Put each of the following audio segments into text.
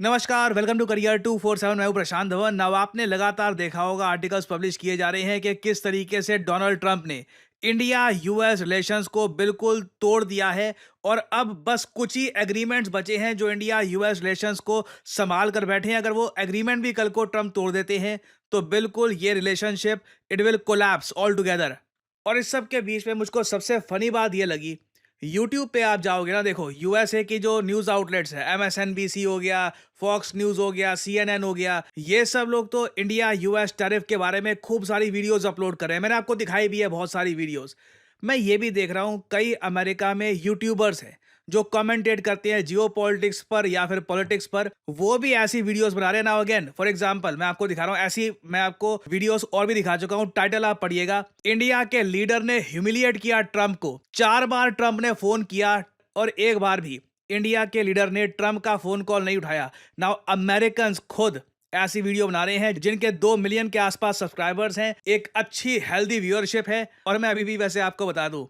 नमस्कार, welcome to career 247। मैं हूं प्रशांत धवन। अब आपने लगातार देखा होगा, आर्टिकल्स पब्लिश किए जा रहे हैं कि किस तरीके से डोनाल्ड ट्रंप ने इंडिया यूएस रिलेशंस को बिल्कुल तोड़ दिया है और अब बस कुछ ही एग्रीमेंट्स बचे हैं जो इंडिया यूएस रिलेशंस को संभाल कर बैठे हैं। अगर वो एग्रीमेंट भी कल को ट्रंप तोड़ देते हैं तो बिल्कुल ये relationship it will collapse all together. और इस सब के बीच में मुझको सबसे फनी बात ये लगी, यूट्यूब पे आप जाओगे ना, देखो यूएसए की जो न्यूज़ आउटलेट्स है, एमएसएनबीसी हो गया, फॉक्स न्यूज़ हो गया, सीएनएन हो गया, ये सब लोग तो इंडिया यूएस टैरिफ के बारे में खूब सारी वीडियोस अपलोड कर रहे हैं। मैंने आपको दिखाई भी है बहुत सारी वीडियोस। मैं ये भी देख रहा हूँ कई अमेरिका में यूट्यूबर्स हैं जो कमेंटेट करते हैं जियो पॉलिटिक्स पर या फिर पॉलिटिक्स पर, वो भी ऐसी वीडियोस बना रहे हैं। नाउ अगेन फॉर एग्जांपल मैं आपको दिखा रहा हूँ ऐसी, मैं आपको वीडियोस और भी दिखा चुका हूँ। टाइटल आप पढ़िएगा, इंडिया के लीडर ने ह्यूमिलिएट किया ट्रंप को। 4 बार ट्रंप ने फोन किया और एक बार भी इंडिया के लीडर ने ट्रंप का फोन कॉल नहीं उठाया। नाउ अमेरिकन खुद ऐसी वीडियो बना रहे हैं जिनके 2 मिलियन के आसपास सब्सक्राइबर्स हैं, एक अच्छी हेल्दी व्यूअरशिप है। और मैं अभी भी वैसे आपको बता दूं,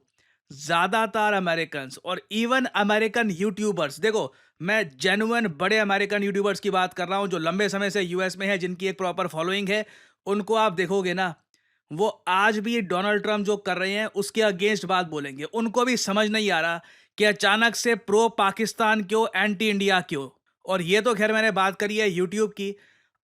ज्यादातर अमेरिकन और इवन अमेरिकन यूट्यूबर्स, देखो मैं जेन्युइन बड़े अमेरिकन यूट्यूबर्स की बात कर रहा हूं जो लंबे समय से यूएस में है, जिनकी एक प्रॉपर फॉलोइंग है, उनको आप देखोगे ना, वो आज भी डोनाल्ड ट्रंप जो कर रहे हैं उसके अगेंस्ट बात बोलेंगे। उनको भी समझ नहीं आ रहा कि अचानक से प्रो पाकिस्तान क्यों, एंटी इंडिया क्यों। और ये तो खैर मैंने बात करी है यूट्यूब की।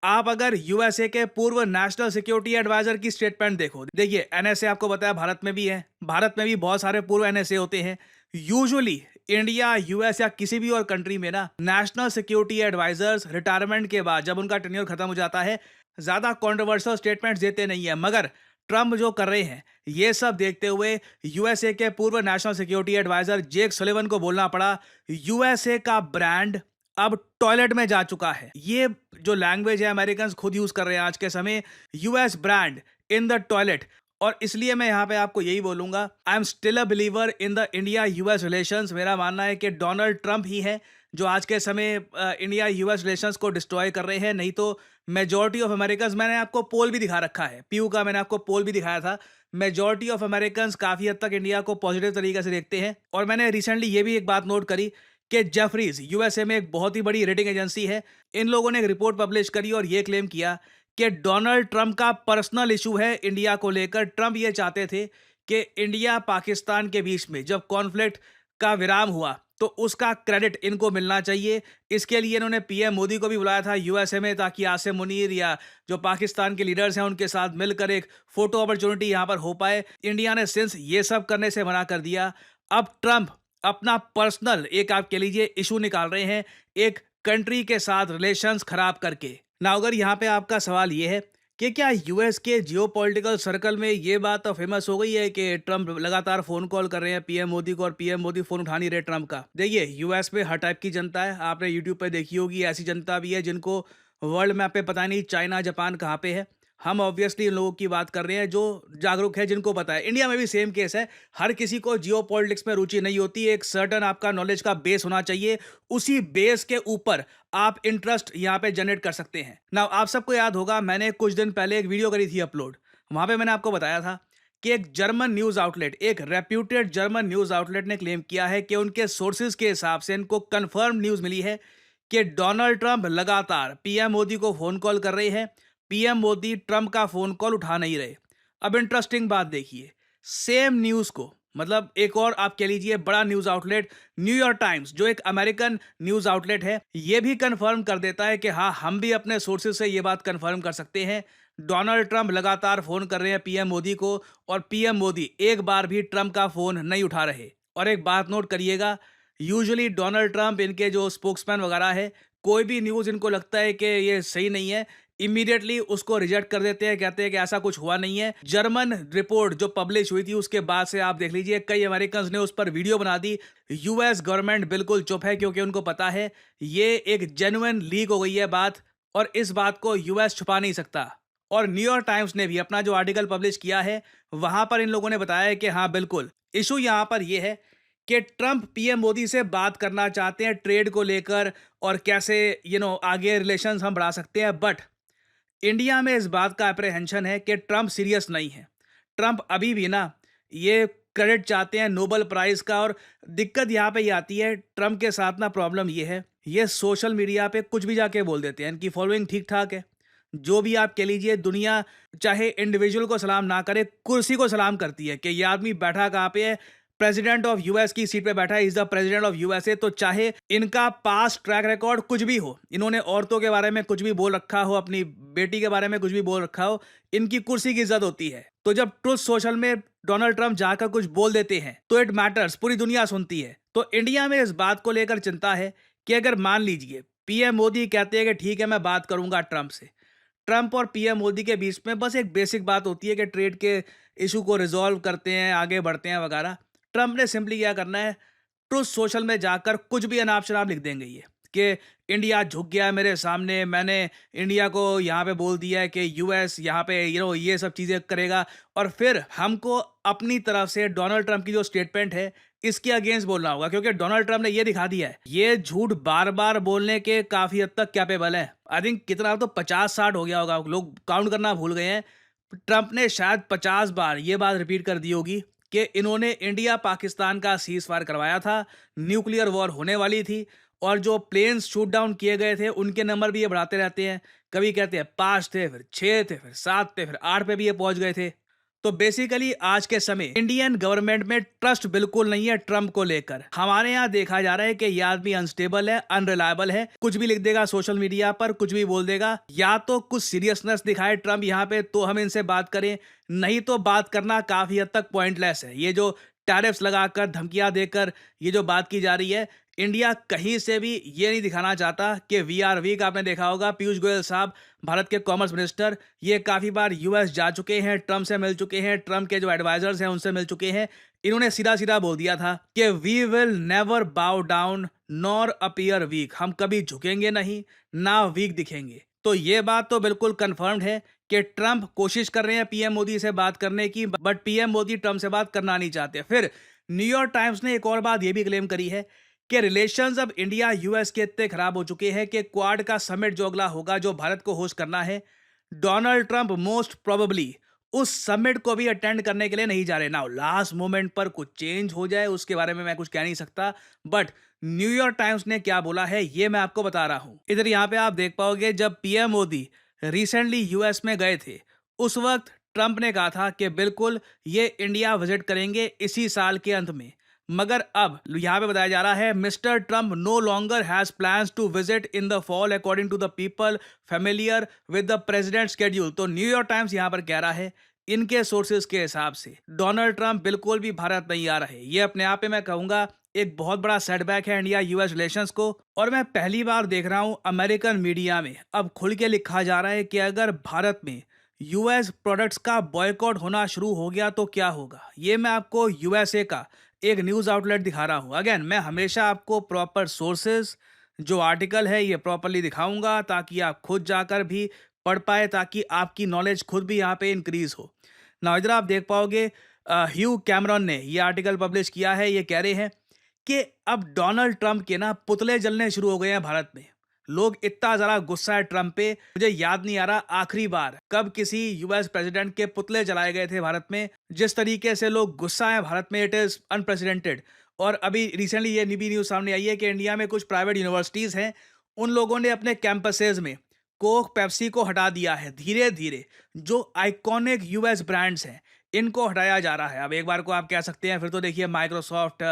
आप अगर यूएसए के पूर्व नेशनल सिक्योरिटी एडवाइजर की स्टेटमेंट देखो, देखिए एनएसए आपको बताया भारत में भी है, भारत में भी बहुत सारे पूर्व एनएसए होते हैं। यूजुअली इंडिया, यूएस या किसी भी और कंट्री में ना, नेशनल सिक्योरिटी एडवाइजर्स रिटायरमेंट के बाद जब उनका टेन्योर खत्म हो जाता है, ज्यादा कॉन्ट्रोवर्शियल स्टेटमेंट्स देते नहीं है। मगर ट्रंप जो कर रहे हैं ये सब देखते हुए यूएसए के पूर्व national security adviser Jake Sullivan को बोलना पड़ा, यूएसए का ब्रांड अब टॉयलेट में जा चुका है। ये जो लैंग्वेज है अमेरिकन खुद यूज कर रहे हैं आज के समय, US brand in the toilet. और इसलिए मैं यहां पे आपको यही बोलूंगा, I am still a believer in the India US relations. मेरा मानना है कि डोनाल्ड ट्रंप ही है जो आज के समय इंडिया यूएस रिलेशंस को डिस्ट्रॉय कर रहे हैं। नहीं तो मेजॉरिटी ऑफ अमेरिकन, मैंने आपको पोल भी दिखा रखा है, पीयू का मैंने आपको पोल भी दिखाया था, मेजॉरिटी ऑफ अमेरिकन काफी हद तक इंडिया को पॉजिटिव तरीके से देखते हैं। और मैंने रिसेंटली ये भी एक बात नोट करी कि जेफरीज यूएसए में एक बहुत ही बड़ी रेटिंग एजेंसी है, इन लोगों ने एक रिपोर्ट पब्लिश करी और ये क्लेम किया कि डोनाल्ड ट्रंप का पर्सनल इशू है इंडिया को लेकर। ट्रंप ये चाहते थे कि इंडिया पाकिस्तान के बीच में जब कॉन्फ्लिक्ट का विराम हुआ तो उसका क्रेडिट इनको मिलना चाहिए। इसके लिए इन्होंने पीएम मोदी को भी बुलाया था यूएसए में, ताकि आसिम मुनीर या जो पाकिस्तान के लीडर्स हैं उनके साथ मिलकर एक फोटो अपॉर्चुनिटी यहां पर हो पाए। इंडिया ने सिंस ये सब करने से मना कर दिया। अब ट्रंप अपना पर्सनल एक, आप कह लीजिए, इशू निकाल रहे हैं एक कंट्री के साथ रिलेशंस खराब करके। ना अगर यहाँ पे आपका सवाल ये है कि क्या यूएस के जियोपॉलिटिकल सर्कल में ये बात तो फेमस हो गई है कि ट्रंप लगातार फोन कॉल कर रहे हैं पीएम मोदी को और पीएम मोदी फोन उठा नहीं रहे ट्रंप का। देखिए यूएस में हर टाइप की जनता है, आपने यूट्यूब पे देखी होगी, ऐसी जनता भी है जिनको वर्ल्ड मैप पे पता नहीं चाइना जापान कहाँ पे है। हम ऑब्वियसली इन लोगों की बात कर रहे हैं जो जागरूक है, जिनको पता है। इंडिया में भी सेम केस है, हर किसी को जियो पॉलिटिक्स में रुचि नहीं होती, एक सर्टन आपका नॉलेज का बेस होना चाहिए, उसी बेस के ऊपर आप इंटरेस्ट यहाँ पे जनरेट कर सकते हैं ना। आप सबको याद होगा, मैंने कुछ दिन पहले एक वीडियो करी थी अपलोड, वहां पे मैंने आपको बताया था कि एक जर्मन न्यूज आउटलेट, एक रेप्यूटेड जर्मन न्यूज आउटलेट ने क्लेम किया है कि उनके सोर्सेज के हिसाब से इनको कंफर्म न्यूज मिली है कि डोनाल्ड ट्रंप लगातार पीएम मोदी को फोन कॉल कर रहे हैं, पीएम मोदी ट्रंप का फोन कॉल उठा नहीं रहे। अब इंटरेस्टिंग बात देखिए, सेम न्यूज को, मतलब एक और आप कह लीजिए बड़ा न्यूज आउटलेट न्यूयॉर्क टाइम्स, जो एक अमेरिकन न्यूज आउटलेट है, ये भी कंफर्म कर देता है कि हाँ, हम भी अपने सोर्सेज से ये बात कंफर्म कर सकते हैं, डोनाल्ड ट्रंप लगातार फोन कर रहे हैं पीएम मोदी को और पीएम मोदी एक बार भी ट्रंप का फोन नहीं उठा रहे। और एक बात नोट करिएगा, यूजुअली डोनाल्ड ट्रंप, इनके जो स्पोक्समैन वगैरह है, कोई भी न्यूज़ इनको लगता है कि ये सही नहीं है, इमीडिएटली उसको रिजेक्ट कर देते हैं, कहते हैं कि ऐसा कुछ हुआ नहीं है। जर्मन रिपोर्ट जो पब्लिश हुई थी उसके बाद से आप देख लीजिए कई अमेरिकन ने उस पर वीडियो बना दी। यूएस गवर्नमेंट बिल्कुल चुप है क्योंकि उनको पता है ये एक जेन्युइन लीक हो गई है बात, और इस बात को यूएस छुपा नहीं सकता। और न्यूयॉर्क टाइम्स ने भी अपना जो आर्टिकल पब्लिश किया है वहां पर इन लोगों ने बताया है कि हाँ बिल्कुल, इशू यहां पर यह है कि ट्रंप पीएम मोदी से बात करना चाहते हैं ट्रेड को लेकर और कैसे आगे रिलेशंस हम बढ़ा सकते हैं। बट इंडिया में इस बात का अप्रहेंशन है कि ट्रंप सीरियस नहीं है। ट्रंप अभी भी ना ये क्रेडिट चाहते हैं नोबेल प्राइज का। और दिक्कत यहाँ पे ये आती है, ट्रंप के साथ ना प्रॉब्लम ये है, ये सोशल मीडिया पे कुछ भी जाके बोल देते हैं, इनकी फॉलोइंग ठीक-ठाक है। जो भी आप कह लीजिए, दुनिया चाहे इंडिविजुअल को सलाम ना करे, कुर्सी को सलाम करती है कि ये आदमी बैठा कहाँ पे है, प्रेसिडेंट ऑफ यूएस की सीट पे बैठा है, is the president of USA. तो चाहे इनका पास्ट ट्रैक रिकॉर्ड कुछ भी हो, इन्होंने औरतों के बारे में कुछ भी बोल रखा हो, अपनी बेटी के बारे में कुछ भी बोल रखा हो, इनकी कुर्सी की इज्जत होती है। तो जब ट्रुथ सोशल में डोनाल्ड ट्रंप जाकर कुछ बोल देते हैं तो इट मैटर्स, पूरी दुनिया सुनती है। तो इंडिया में इस बात को लेकर चिंता है कि अगर मान लीजिए पीएम मोदी कहते हैं कि ठीक है मैं बात करूंगा ट्रंप से, ट्रंप और पीएम मोदी के बीच में बस एक बेसिक बात होती है कि ट्रेड के इशू को रिजॉल्व करते हैं, आगे बढ़ते हैं वगैरह। ट्रंप ने सिंपली क्या करना है, ट्रुथ सोशल में जाकर कुछ भी अनाप शनाप लिख देंगे ये कि इंडिया झुक गया है मेरे सामने, मैंने इंडिया को यहाँ पे बोल दिया है कि यूएस यहाँ पे ये सब चीज़ें करेगा। और फिर हमको अपनी तरफ से डोनाल्ड ट्रंप की जो स्टेटमेंट है इसके अगेंस्ट बोलना होगा, क्योंकि डोनाल्ड ट्रंप ने ये दिखा दिया है ये झूठ बार बार बोलने के काफ़ी हद तक कैपेबल है। आई थिंक कितना तो 50-60 हो गया होगा, लोग काउंट करना भूल गए हैं। ट्रंप ने शायद 50 बार ये बात रिपीट कर दी होगी कि इन्होंने इंडिया पाकिस्तान का सीज फायर करवाया था, न्यूक्लियर वॉर होने वाली थी, और जो प्लेन्स शूट डाउन किए गए थे उनके नंबर भी ये बढ़ाते रहते हैं। कभी कहते हैं 5 थे, फिर 6 थे, फिर 7 थे, फिर 8 पे भी ये पहुंच गए थे। तो बेसिकली आज के समय इंडियन गवर्नमेंट में ट्रस्ट बिल्कुल नहीं है ट्रंप को लेकर। हमारे यहाँ देखा जा रहा है कि ये आदमी अनस्टेबल है, अनरिलायबल है, कुछ भी लिख देगा सोशल मीडिया पर, कुछ भी बोल देगा। या तो कुछ सीरियसनेस दिखाए ट्रंप यहाँ पे तो हम इनसे बात करें, नहीं तो बात करना काफी हद तक पॉइंटलेस है। ये जो टैरिफ्स लगाकर, धमकियां देकर ये जो बात की जा रही है, इंडिया कहीं से भी ये नहीं दिखाना चाहता कि वी आर वीक। आपने देखा होगा पीयूष गोयल साहब, भारत के कॉमर्स मिनिस्टर, ये काफ़ी बार यूएस जा चुके हैं, ट्रंप से मिल चुके हैं, ट्रंप के जो एडवाइजर्स हैं उनसे मिल चुके हैं। इन्होंने सीधा सीधा बोल दिया था कि we will never bow down nor appear weak, हम कभी झुकेंगे नहीं, ना वीक दिखेंगे। तो ये बात तो बिल्कुल कंफर्म्ड है कि ट्रंप कोशिश कर रहे हैं पीएम मोदी से बात करने की, बट पीएम मोदी ट्रंप से बात करना नहीं चाहते। फिर न्यूयॉर्क टाइम्स ने एक और बात ये भी क्लेम करी है कि रिलेशंस अब इंडिया यूएस के इतने खराब हो चुके हैं कि क्वाड का समिट जो अगला होगा, जो भारत को होस्ट करना है, डोनाल्ड ट्रंप मोस्ट प्रोबेबली उस समिट को भी अटेंड करने के लिए नहीं जा रहे। ना लास्ट मोमेंट पर कुछ चेंज हो जाए उसके बारे में मैं कुछ कह नहीं सकता, बट न्यूयॉर्क टाइम्स ने क्या बोला है ये मैं आपको बता रहा हूं। इधर यहाँ पे आप देख पाओगे जब पीएम मोदी रिसेंटली यूएस में गए थे, उस वक्त ट्रंप ने कहा था कि बिल्कुल ये इंडिया विजिट करेंगे इसी साल के अंत में। मगर अब यहाँ पे बताया जा रहा है mister Trump no longer has plans to visit in the fall according to the people familiar with the president schedule. तो न्यूयॉर्क टाइम्स यहाँ पर कह रहा है इनके सोर्सेज के हिसाब से डोनाल्ड ट्रंप बिल्कुल भी भारत नहीं आ रहे। ये अपने आप में मैं कहूंगा एक बहुत बड़ा सेटबैक है इंडिया यूएस रिलेशंस को। और मैं पहली बार देख रहा हूं अमेरिकन मीडिया में अब खुल के लिखा जा रहा है कि अगर भारत में यूएस प्रोडक्ट्स का बॉयकॉट होना शुरू हो गया तो क्या होगा। ये मैं आपको यूएसए का एक न्यूज़ आउटलेट दिखा रहा हूँ। अगेन मैं हमेशा आपको प्रॉपर सोर्सेज जो आर्टिकल है ये प्रॉपरली दिखाऊंगा ताकि आप खुद जाकर भी पढ़ पाए, ताकि आपकी नॉलेज खुद भी यहाँ पे इंक्रीज हो ना। इधर आप देख पाओगे ह्यू कैमरॉन ने ये आर्टिकल पब्लिश किया है। ये कह रहे हैं कि अब डोनाल्ड ट्रंप के ना पुतले जलने शुरू हो गए हैं भारत में। लोग इतना ज़्यादा गुस्सा है ट्रंप पे, मुझे याद नहीं आ रहा आखिरी बार कब किसी यूएस प्रेसिडेंट के पुतले जलाए गए थे भारत में। जिस तरीके से लोग गुस्सा है भारत में, इट इज़ अनप्रेसिडेंटेड। और अभी रिसेंटली ये भी न्यूज़ सामने आई है कि इंडिया में कुछ प्राइवेट यूनिवर्सिटीज़ हैं, उन लोगों ने अपने कैंपसेज में कोक, पेप्सी को हटा दिया है। धीरे धीरे जो आइकॉनिक यूएस ब्रांड्स हैं इनको हटाया जा रहा है। अब एक बार को आप कह सकते हैं फिर तो देखिए माइक्रोसॉफ्ट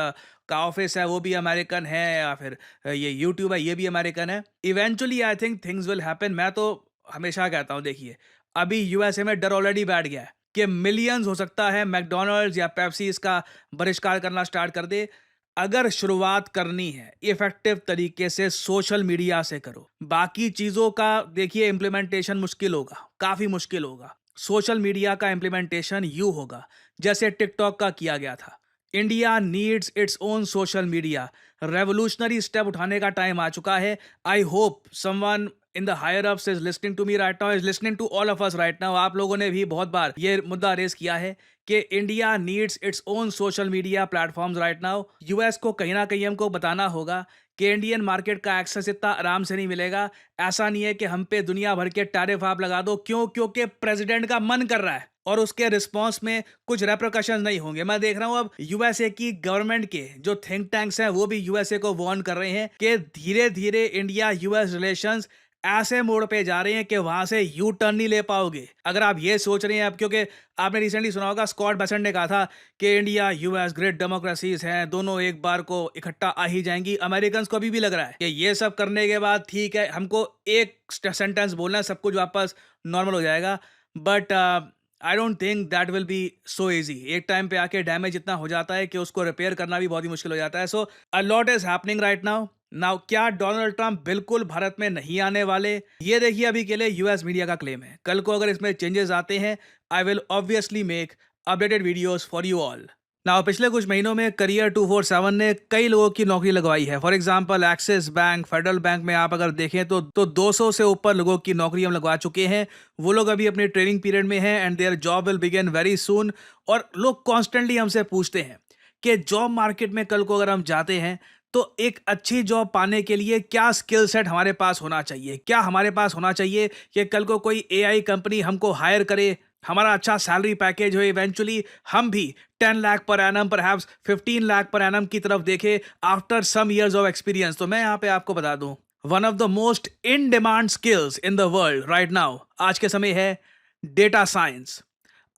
का ऑफिस है वो भी अमेरिकन है, या फिर ये यूट्यूब है ये भी अमेरिकन है। Eventually I think things will happen. मैं तो हमेशा कहता हूँ देखिए अभी यूएसए में डर ऑलरेडी बैठ गया है कि मिलियंस हो सकता है मैकडोनल्ड्स या पेप्सी इसका बहिष्कार करना स्टार्ट कर दे। अगर शुरुआत करनी है इफेक्टिव तरीके से सोशल मीडिया से करो, बाकी चीज़ों का देखिए इम्प्लीमेंटेशन मुश्किल होगा, काफ़ी मुश्किल होगा। सोशल मीडिया का इम्प्लीमेंटेशन यूं होगा जैसे टिकटॉक का किया गया था। India needs its own social media. Revolutionary step उठाने का टाइम आ चुका है। I hope someone in the higher ups is listening to me right now, is listening to all of us right now. आप लोगों ने भी बहुत बार ये मुद्दा रेज किया है कि India needs its own social media platforms right now. US को कहीं ना कहीं हमको बताना होगा कि इंडियन मार्केट का एक्सेस इतना आराम से नहीं मिलेगा। ऐसा नहीं है कि हम पे दुनिया भर के टैरिफ आप लगा दो, क्यों? क्योंकि प्रेसिडेंट का मन कर रहा है। और उसके रिस्पॉन्स में कुछ रेप्रकशन नहीं होंगे। मैं देख रहा हूँ अब यूएसए की गवर्नमेंट के जो थिंक टैंक्स हैं वो भी यूएसए को वार्न कर रहे हैं कि धीरे धीरे इंडिया यूएस रिलेशंस ऐसे मोड़ पे जा रहे हैं कि वहां से यू टर्न नहीं ले पाओगे। अगर आप ये सोच रहे हैं अब, क्योंकि आपने रिसेंटली सुना होगा स्कॉट बेसेंट ने कहा था कि इंडिया यूएस ग्रेट डेमोक्रेसीज हैं, दोनों एक बार को इकट्ठा आ ही जाएंगी। अमेरिकन को अभी भी लग रहा है कि ये सब करने के बाद ठीक है, हमको एक सेंटेंस बोलना है, सब कुछ वापस नॉर्मल हो जाएगा। But I don't think that will be so easy. एक टाइम पे आके डैमेज इतना हो जाता है कि उसको रिपेयर करना भी बहुत ही मुश्किल हो जाता है। So a lot is happening right now. Now क्या डोनाल्ड ट्रंप बिल्कुल भारत में नहीं आने वाले? ये देखिए अभी के लिए यूएस मीडिया का क्लेम है। कल को अगर इसमें चेंजेस आते हैं, I will obviously make updated videos for you all. Now पिछले कुछ महीनों में करियर 247 ने कई लोगों की नौकरी लगवाई है। For example axis bank, federal bank में आप अगर देखें तो 200 से ऊपर लोगों की नौकरी हम लगवा चुके हैं। वो लोग अभी अपने ट्रेनिंग पीरियड में हैं and their job will begin very soon. और लोग कॉन्स्टेंटली हमसे पूछते हैं कि जॉब मार्केट में कल को अगर हम जाते हैं तो एक अच्छी जॉब पाने के लिए क्या स्किल सेट हमारे पास होना चाहिए, क्या हमारे पास होना चाहिए कि कल को कोई एआई कंपनी हमको हायर करे, हमारा अच्छा सैलरी पैकेज हो, इवेंचुअली हम भी 10 lakh per annum, perhaps 15 lakh per annum की तरफ देखें after some years of experience. तो मैं यहाँ पे आपको बता दूं, one of the most in demand skills in the world right now आज के समय है डेटा साइंस।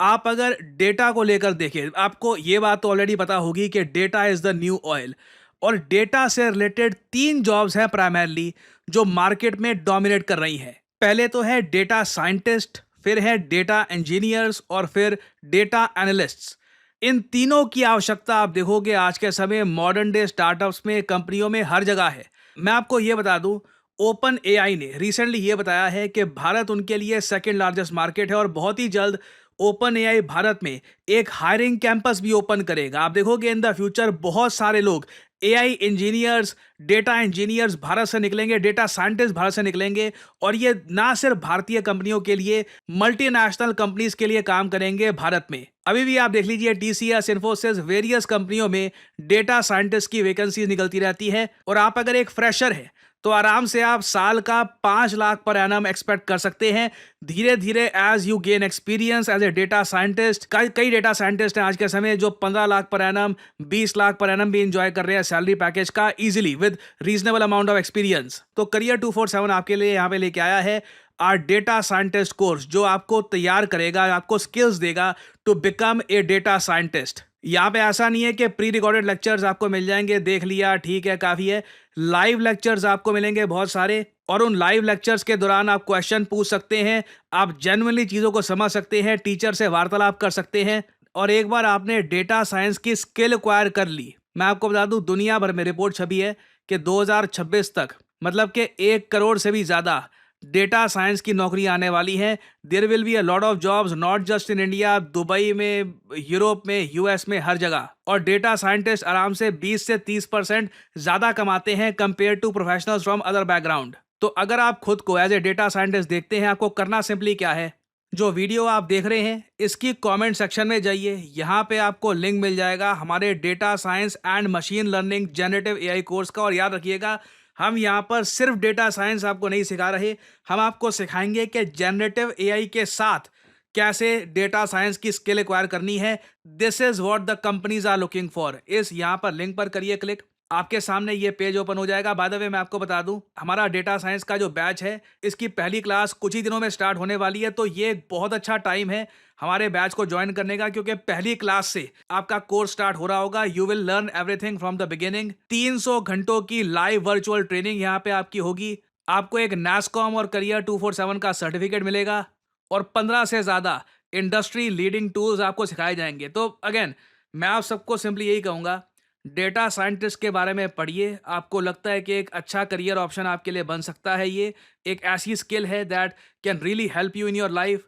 आप अगर डेटा को लेकर देखें, आपको ये बात तो ऑलरेडी पता होगी कि data is the new oil. और डेटा से रिलेटेड 3 जॉब्स हैं प्राइमरली जो मार्केट में डोमिनेट कर रही हैं। पहले तो है डेटा साइंटिस्ट, फिर है डेटा इंजीनियर्स और फिर डेटा एनालिस्ट्स। इन तीनों की आवश्यकता आप देखोगे आज के समय मॉडर्न डे स्टार्टअप्स में, कंपनियों में, हर जगह है। मैं आपको ये बता दूं, ओपन एआई ने रिसेंटली ये बताया है कि भारत उनके लिए सेकंड लार्जेस्ट मार्केट है और बहुत ही जल्द ओपन एआई भारत में एक हायरिंग कैंपस भी ओपन करेगा। आप देखोगे इन द फ्यूचर बहुत सारे लोग AI engineers, data engineers Bharat से निकलेंगे, डेटा साइंटिस्ट भारत से निकलेंगे। और ये ना सिर्फ भारतीय कंपनियों के लिए, मल्टीनेशनल कंपनीज के लिए काम करेंगे भारत में। अभी भी आप देख लीजिए टीसीएस, इन्फोसिस, वेरियस कंपनियों में डेटा साइंटिस्ट की वैकेंसीज निकलती रहती है। और आप अगर एक फ्रेशर है तो आराम से आप साल का 5 लाख पर एनम एक्सपेक्ट कर सकते हैं। धीरे धीरे as you gain experience as a data scientist, कई डेटा साइंटिस्ट हैं आज के समय जो 15 lakh per annum, 20 lakh per annum भी इंजॉय कर रहे हैं सैलरी पैकेज का easily with reasonable amount of experience. तो करियर 247 आपके लिए यहाँ पे लेके आया है आर डेटा साइंटिस्ट कोर्स, जो आपको तैयार करेगा, आपको स्किल्स देगा to become a data scientist. यहाँ पे ऐसा नहीं है कि प्री रिकॉर्डेड लेक्चर्स आपको मिल जाएंगे, देख लिया ठीक है काफ़ी है। लाइव लेक्चर्स आपको मिलेंगे बहुत सारे, और उन लाइव लेक्चर्स के दौरान आप क्वेश्चन पूछ सकते हैं, आप जेन्युइनली चीज़ों को समझ सकते हैं, टीचर से वार्तालाप कर सकते हैं। और एक बार आपने डेटा साइंस की स्किल एक्वायर कर ली, मैं आपको बता दूं दुनिया भर में रिपोर्ट छपी है कि 2026 तक, मतलब कि 1 करोड़ से भी ज़्यादा डेटा साइंस की नौकरी आने वाली है। There will be a lot of jobs not just in India, Dubai में, यूरोप में, यूएस में, हर जगह। और डेटा साइंटिस्ट आराम से 20 से 30% ज़्यादा कमाते हैं compare to professionals from other background. तो अगर आप खुद को एज ए डेटा साइंटिस्ट देखते हैं, आपको करना सिंपली क्या है, जो वीडियो आप देख रहे हैं इसकी कमेंट सेक्शन में जाइए, यहाँ पे आपको लिंक मिल जाएगा हमारे data science and machine learning generative AI course का। और याद रखिएगा, हम यहाँ पर सिर्फ डेटा साइंस आपको नहीं सिखा रहे, हम आपको सिखाएंगे कि जेनरेटिव एआई के साथ कैसे डेटा साइंस की स्किल एक्वायर करनी है। This is what the companies are looking for. इस यहाँ पर लिंक पर करिए क्लिक, आपके सामने ये पेज ओपन हो जाएगा। बाय द वे मैं आपको बता दूं, हमारा डेटा साइंस का जो बैच है इसकी पहली क्लास कुछ ही दिनों में स्टार्ट होने वाली है। तो ये एक बहुत अच्छा टाइम है हमारे बैच को ज्वाइन करने का, क्योंकि पहली क्लास से आपका कोर्स स्टार्ट हो रहा होगा। You will learn everything from the beginning. 300 घंटों की लाइव वर्चुअल ट्रेनिंग यहाँ पे आपकी होगी। आपको एक NASSCOM और करियर 247 का सर्टिफिकेट मिलेगा और 15 से ज़्यादा इंडस्ट्री लीडिंग टूल्स आपको सिखाए जाएंगे। तो अगेन मैं आप सबको सिंपली यही कहूँगा, डेटा साइंटिस्ट के बारे में पढ़िए। आपको लगता है कि एक अच्छा करियर ऑप्शन आपके लिए बन सकता है, ये एक ऐसी स्किल है that can really help you in your life.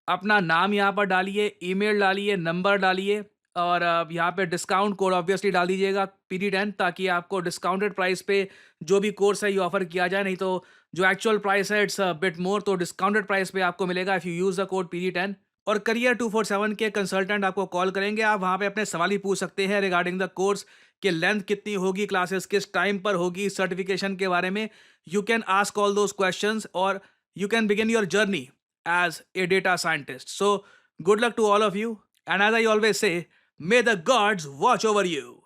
अपना नाम यहाँ पर डालिए, ईमेल डालिए, नंबर डालिए और यहाँ पे डिस्काउंट कोड ऑब्वियसली डाल दीजिएगा PD10, ताकि आपको डिस्काउंटेड प्राइस पे जो भी कोर्स है ये ऑफर किया जाए। नहीं तो जो एक्चुअल प्राइस है इट्स बिट मोर, तो डिस्काउंटेड प्राइस पे आपको मिलेगा if you use the code PD10। और करियर 247 के कंसल्टेंट आपको कॉल करेंगे, आप वहाँ पे अपने सवाल ही पूछ सकते हैं रिगार्डिंग द कोर्स कि लेंथ कितनी होगी, क्लासेस किस टाइम पर होगी, सर्टिफिकेशन के बारे में। You can ask all those questions और you can begin your journey as a data scientist. So Good luck to all of you. And as I always say, may the gods watch over you.